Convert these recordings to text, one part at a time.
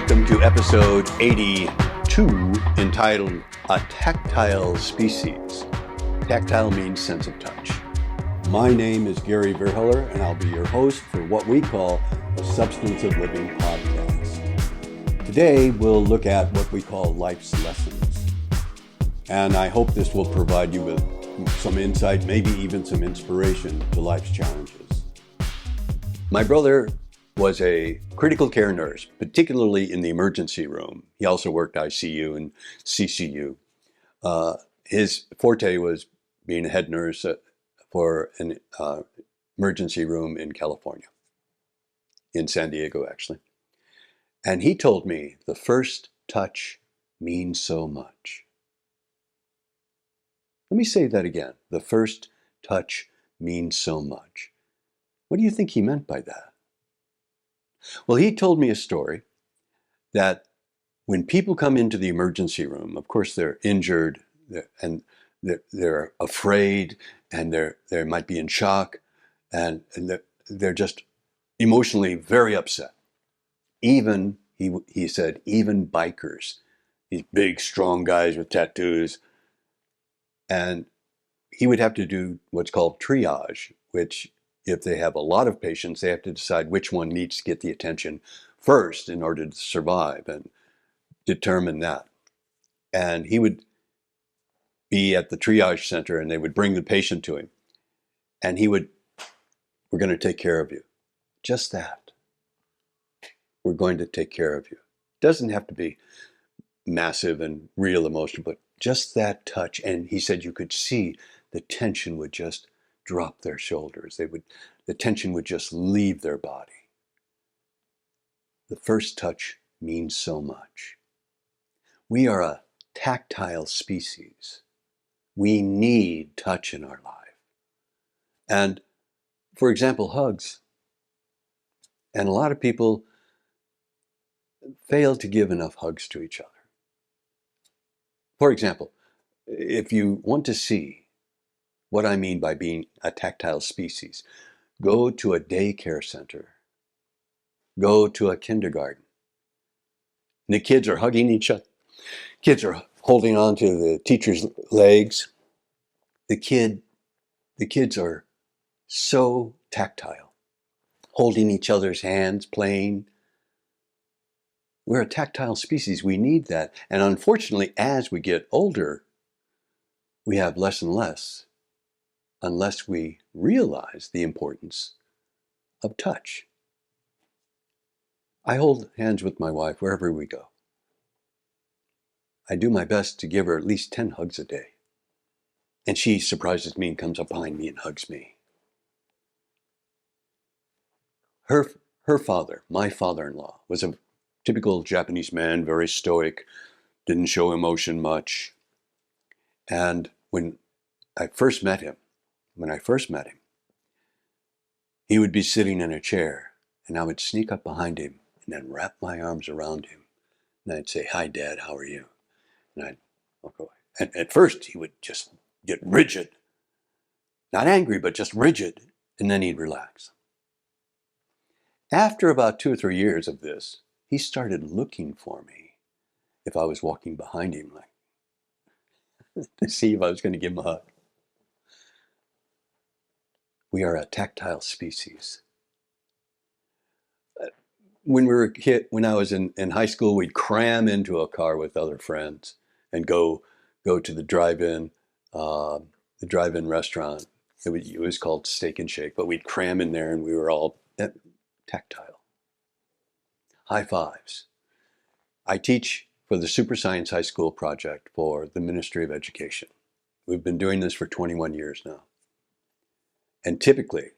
Welcome to episode 82, entitled A Tactile Species. Tactile means sense of touch. My name is Gary Vierheller, and I'll be your host for what we call a Substance of Living podcast. Today, we'll look at what we call life's lessons. And I hope this will provide you with some insight, maybe even some inspiration to life's challenges. My brother was a critical care nurse, particularly in the emergency room. He also worked ICU and CCU. His forte was being a head nurse for an emergency room in California, in San Diego, actually. And he told me the first touch means so much. Let me say that again. The first touch means so much. What do you think he meant by that? Well, he told me a story that when people come into the emergency room, of course, they're injured and they're afraid and they might be in shock and they're just emotionally very upset. Even, he said, even bikers, these big, strong guys with tattoos. And he would have to do what's called triage, which if they have a lot of patients, they have to decide which one needs to get the attention first in order to survive and determine that. And he would be at the triage center and they would bring the patient to him. And he would, we're going to take care of you. Just that. We're going to take care of you. It doesn't have to be massive and real emotion, but just that touch. And he said you could see the tension would just drop their shoulders. The tension would just leave their body. The first touch means so much. We are a tactile species. We need touch in our life. And for example, hugs. And a lot of people fail to give enough hugs to each other. For example, if you want to see what I mean by being a tactile species, go to a daycare center. Go to a kindergarten. And the kids are hugging each other. Kids are holding on to the teacher's legs. The kids are so tactile, holding each other's hands, playing. We're a tactile species. We need that. And unfortunately, as we get older, we have less and less, unless we realize the importance of touch. I hold hands with my wife wherever we go. I do my best to give her at least 10 hugs a day. And she surprises me and comes up behind me and hugs me. Her father, my father-in-law, was a typical Japanese man, very stoic, didn't show emotion much. And when I first met him, he would be sitting in a chair and I would sneak up behind him and then wrap my arms around him. And I'd say, "Hi, Dad, how are you?" And I'd walk away. And at first he would just get rigid. Not angry, but just rigid. And then he'd relax. After about 2 or 3 years of this, he started looking for me if I was walking behind him, like to see if I was going to give him a hug. We are a tactile species. When I was in high school, we'd cram into a car with other friends and go to the drive-in restaurant. It was called Steak and Shake, but we'd cram in there and we were all tactile. High fives. I teach for the Super Science High School project for the Ministry of Education. We've been doing this for 21 years now. And typically,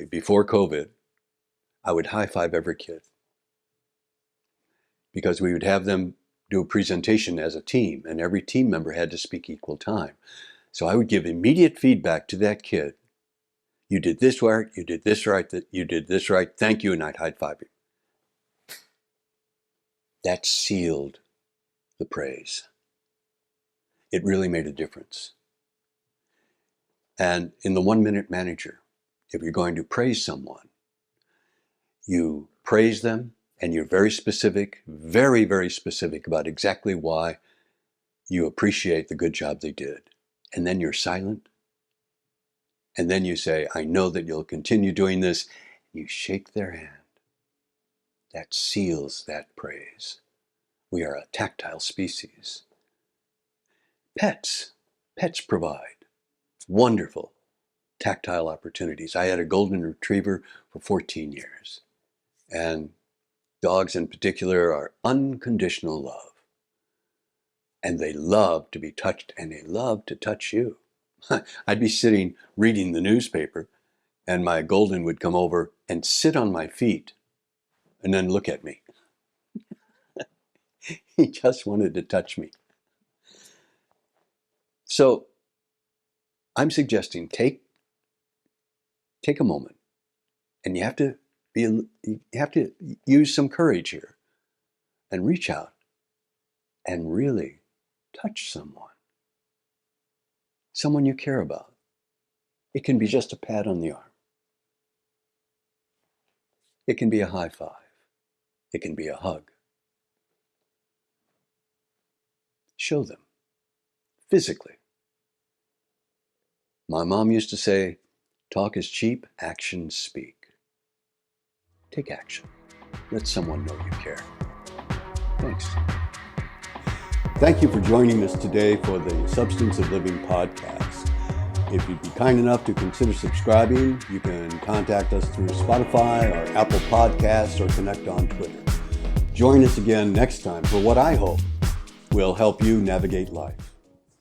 before COVID, I would high five every kid because we would have them do a presentation as a team and every team member had to speak equal time. So I would give immediate feedback to that kid. You did this right, you did this right, you did this right, thank you, and I'd high five you. That sealed the praise. It really made a difference. And in the 1-minute manager, if you're going to praise someone, you praise them and you're very specific, very, very specific about exactly why you appreciate the good job they did. And then you're silent. And then you say, I know that you'll continue doing this. You shake their hand. That seals that praise. We are a tactile species. Pets provide wonderful tactile opportunities. I had a golden retriever for 14 years. And dogs in particular are unconditional love. And they love to be touched, and they love to touch you. I'd be sitting reading the newspaper, and my golden would come over and sit on my feet and then look at me. He just wanted to touch me. So I'm suggesting take a moment, and you have to use some courage here and reach out and really touch someone you care about. It can be just a pat on the arm. It can be a high five. It can be a hug. Show them physically. My mom used to say, talk is cheap, actions speak. Take action. Let someone know you care. Thanks. Thank you for joining us today for the Substance of Living podcast. If you'd be kind enough to consider subscribing, you can contact us through Spotify or Apple Podcasts or connect on Twitter. Join us again next time for what I hope will help you navigate life.